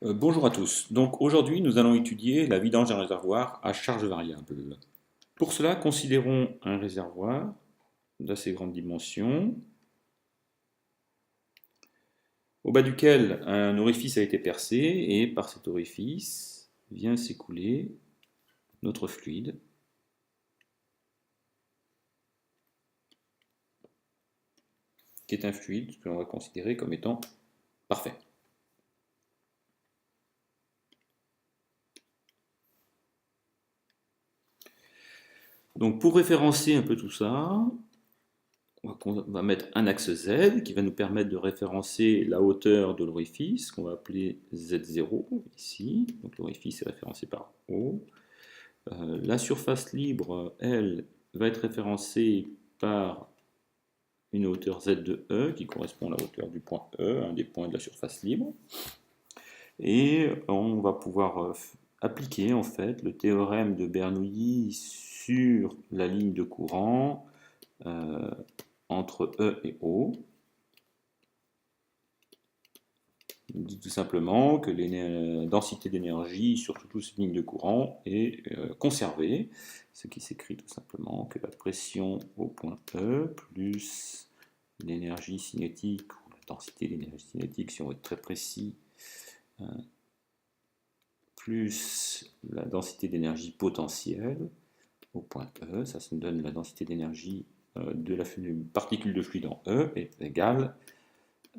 Bonjour à tous. Donc aujourd'hui, nous allons étudier la vidange d'un réservoir à charge variable. Pour cela, considérons un réservoir d'assez grande dimension, au bas duquel un orifice a été percé, et par cet orifice vient s'écouler notre fluide, qui est un fluide que l'on va considérer comme étant parfait. Donc pour référencer un peu tout ça, on va mettre un axe Z qui va nous permettre de référencer la hauteur de l'orifice, qu'on va appeler Z0 ici. Donc l'orifice est référencé par O. La surface libre, elle, va être référencée par une hauteur Z de E qui correspond à la hauteur du point E, un des points de la surface libre. Et on va pouvoir appliquer en fait le théorème de Bernoulli sur la ligne de courant entre E et O. Il dit tout simplement que la densité d'énergie sur toutes ces lignes de courant est conservée, ce qui s'écrit tout simplement que la pression au point E plus l'énergie cinétique, ou la densité d'énergie cinétique si on veut être très précis, plus la densité d'énergie potentielle au point E, ça nous donne la densité d'énergie de la particule de fluide en E, est égale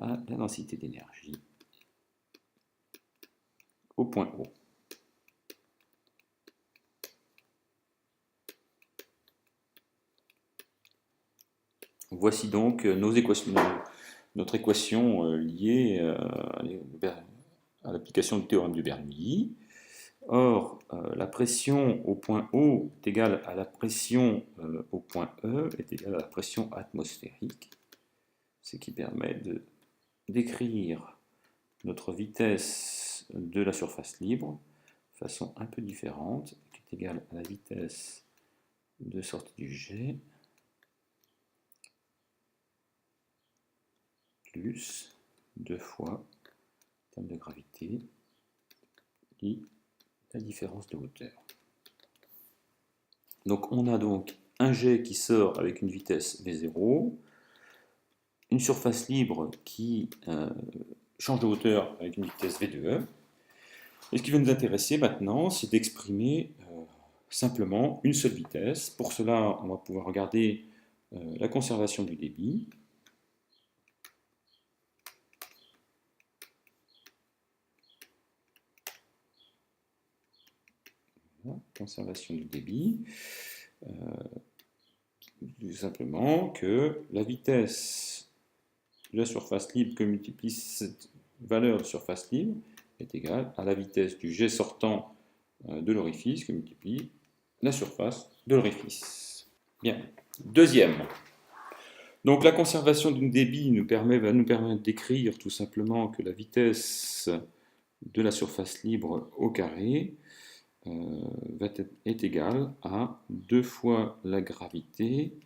à la densité d'énergie au point O. Voici donc notre équation liée à l'application du théorème de Bernoulli. Or, la pression au point O est égale à la pression au point E est égale à la pression atmosphérique, ce qui permet de décrire notre vitesse de la surface libre de façon un peu différente, qui est égale à la vitesse de sortie du jet plus 2 fois le terme de gravité et la différence de hauteur. Donc on a donc un jet qui sort avec une vitesse V0, une surface libre qui change de hauteur avec une vitesse V2E. Et ce qui va nous intéresser maintenant, c'est d'exprimer simplement une seule vitesse. Pour cela, on va pouvoir regarder la conservation du débit. Voilà, conservation du débit. Tout simplement que la vitesse de la surface libre que multiplie cette valeur de surface libre est égale à la vitesse du jet sortant de l'orifice que multiplie la surface de l'orifice. Bien. Deuxième. Donc la conservation du débit va nous permettre d'écrire tout simplement que la vitesse de la surface libre au carré est égale à 2 fois la gravité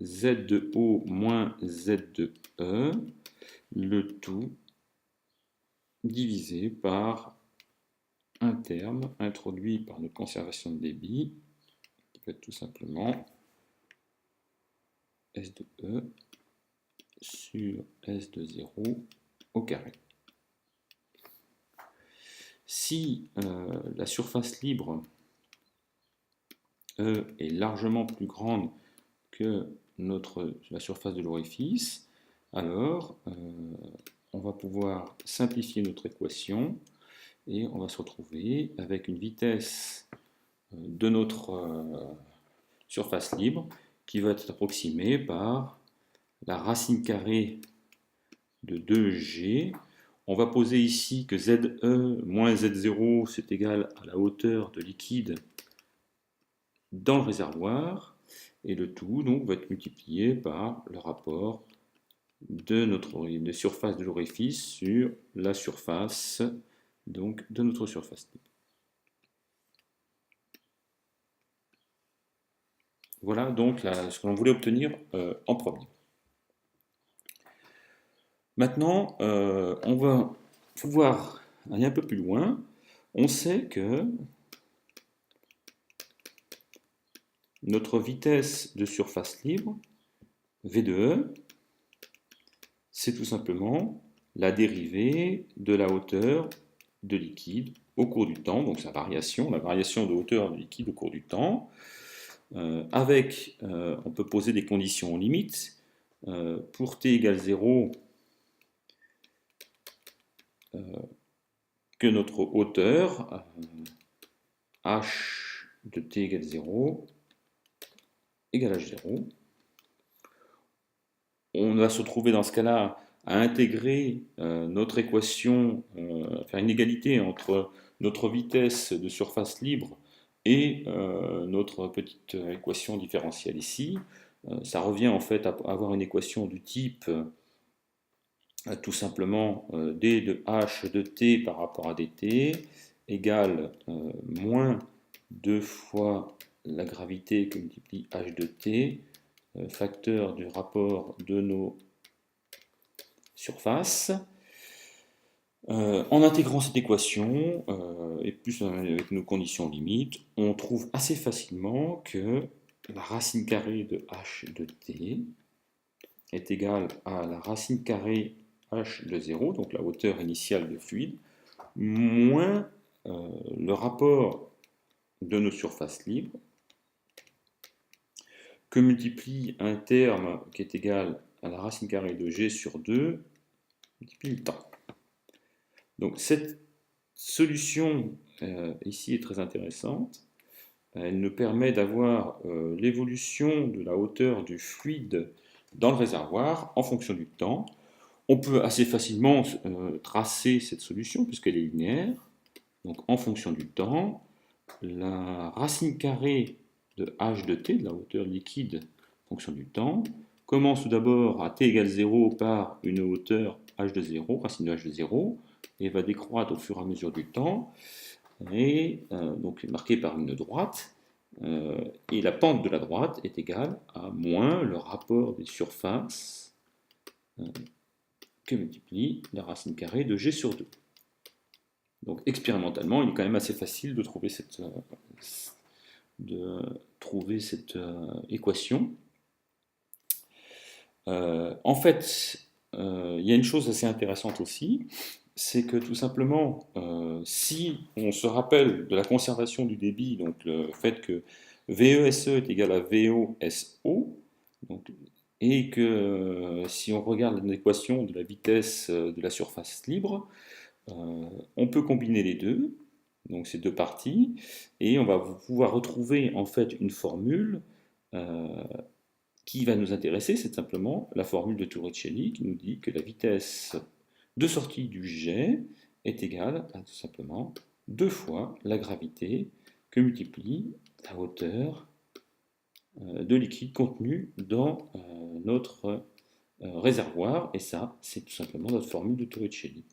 Z de O moins Z de E, le tout divisé par un terme introduit par notre conservation de débit, qui peut être tout simplement S de E sur S de 0 au carré. Si la surface libre E est largement plus grande que la surface de l'orifice, alors on va pouvoir simplifier notre équation et on va se retrouver avec une vitesse de notre surface libre qui va être approximée par la racine carrée de 2G. On va poser ici que ZE moins Z0 c'est égal à la hauteur de liquide dans le réservoir, et le tout donc va être multiplié par le rapport de surface de l'orifice sur la surface donc de notre surface libre. Voilà donc ce que l'on voulait obtenir en premier. Maintenant, on va pouvoir aller un peu plus loin, on sait que notre vitesse de surface libre, V de E, c'est tout simplement la dérivée de la hauteur de liquide au cours du temps, donc la variation de hauteur de liquide au cours du temps. On peut poser des conditions limites. Pour t égale 0, que notre hauteur, h de t égale 0, égale h0. On va se retrouver dans ce cas-là à intégrer notre équation, faire une égalité entre notre vitesse de surface libre et notre petite équation différentielle ici. Ça revient en fait à avoir une équation du type tout simplement d de h de t par rapport à dt égale moins 2 fois la gravité que multiplie h de t, facteur du rapport de nos surfaces. En intégrant cette équation, et plus avec nos conditions limites, on trouve assez facilement que la racine carrée de h de t est égale à la racine carrée h de 0, donc la hauteur initiale du fluide, moins le rapport de nos surfaces libres, que multiplie un terme qui est égal à la racine carrée de g sur 2, multiplie le temps. Donc cette solution ici est très intéressante. Elle nous permet d'avoir l'évolution de la hauteur du fluide dans le réservoir en fonction du temps. On peut assez facilement tracer cette solution puisqu'elle est linéaire. Donc en fonction du temps, la racine carrée de h de t, de la hauteur liquide en fonction du temps, commence tout d'abord à t égale 0 par une hauteur h de 0, racine de h de 0, et va décroître au fur et à mesure du temps, et donc marquée par une droite, et la pente de la droite est égale à moins le rapport des surfaces que multiplie la racine carrée de g sur 2. Donc expérimentalement, il est quand même assez facile de trouver cette équation. En fait, il y a une chose assez intéressante aussi, c'est que tout simplement, si on se rappelle de la conservation du débit, donc le fait que VESE est égal à VOSO, donc, et que si on regarde l'équation de la vitesse de la surface libre, on peut combiner les deux, donc ces deux parties, et on va pouvoir retrouver en fait une formule qui va nous intéresser, c'est simplement la formule de Torricelli qui nous dit que la vitesse de sortie du jet est égale à tout simplement 2 fois la gravité que multiplie la hauteur de liquide contenu dans notre réservoir, et ça, c'est tout simplement notre formule de Torricelli.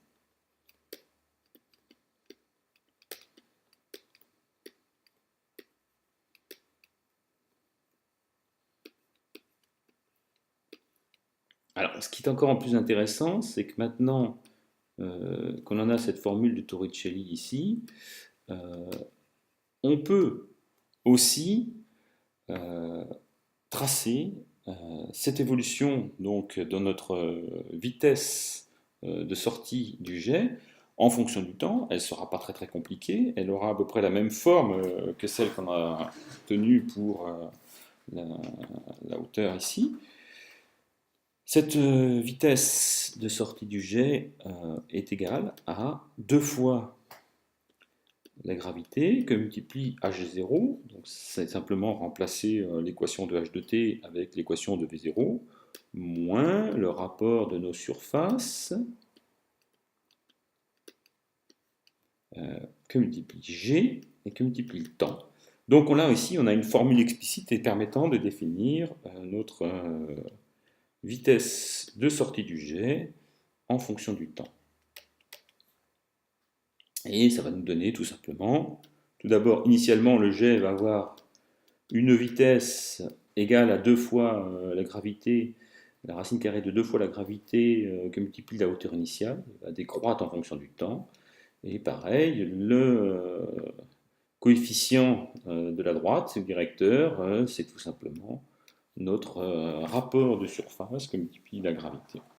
Alors, ce qui est encore plus intéressant, c'est que maintenant qu'on en a cette formule de Torricelli ici, on peut aussi tracer cette évolution donc, dans notre vitesse de sortie du jet en fonction du temps. Elle ne sera pas très très compliquée, elle aura à peu près la même forme que celle qu'on a tenue pour la hauteur ici. Cette vitesse de sortie du jet est égale à 2 fois la gravité que multiplie h0, donc c'est simplement remplacer l'équation de h de t avec l'équation de v0, moins le rapport de nos surfaces que multiplie g et que multiplie le temps. Donc là ici on a une formule explicite et permettant de définir notre vitesse de sortie du jet en fonction du temps. Et ça va nous donner tout simplement, tout d'abord, initialement, le jet va avoir une vitesse égale à 2 fois la gravité, la racine carrée de 2 fois la gravité que multiplie la hauteur initiale, elle va décroître en fonction du temps, Et pareil, le coefficient de la droite, c'est le directeur, c'est tout simplement notre rapport de surface qui multiplie la gravité.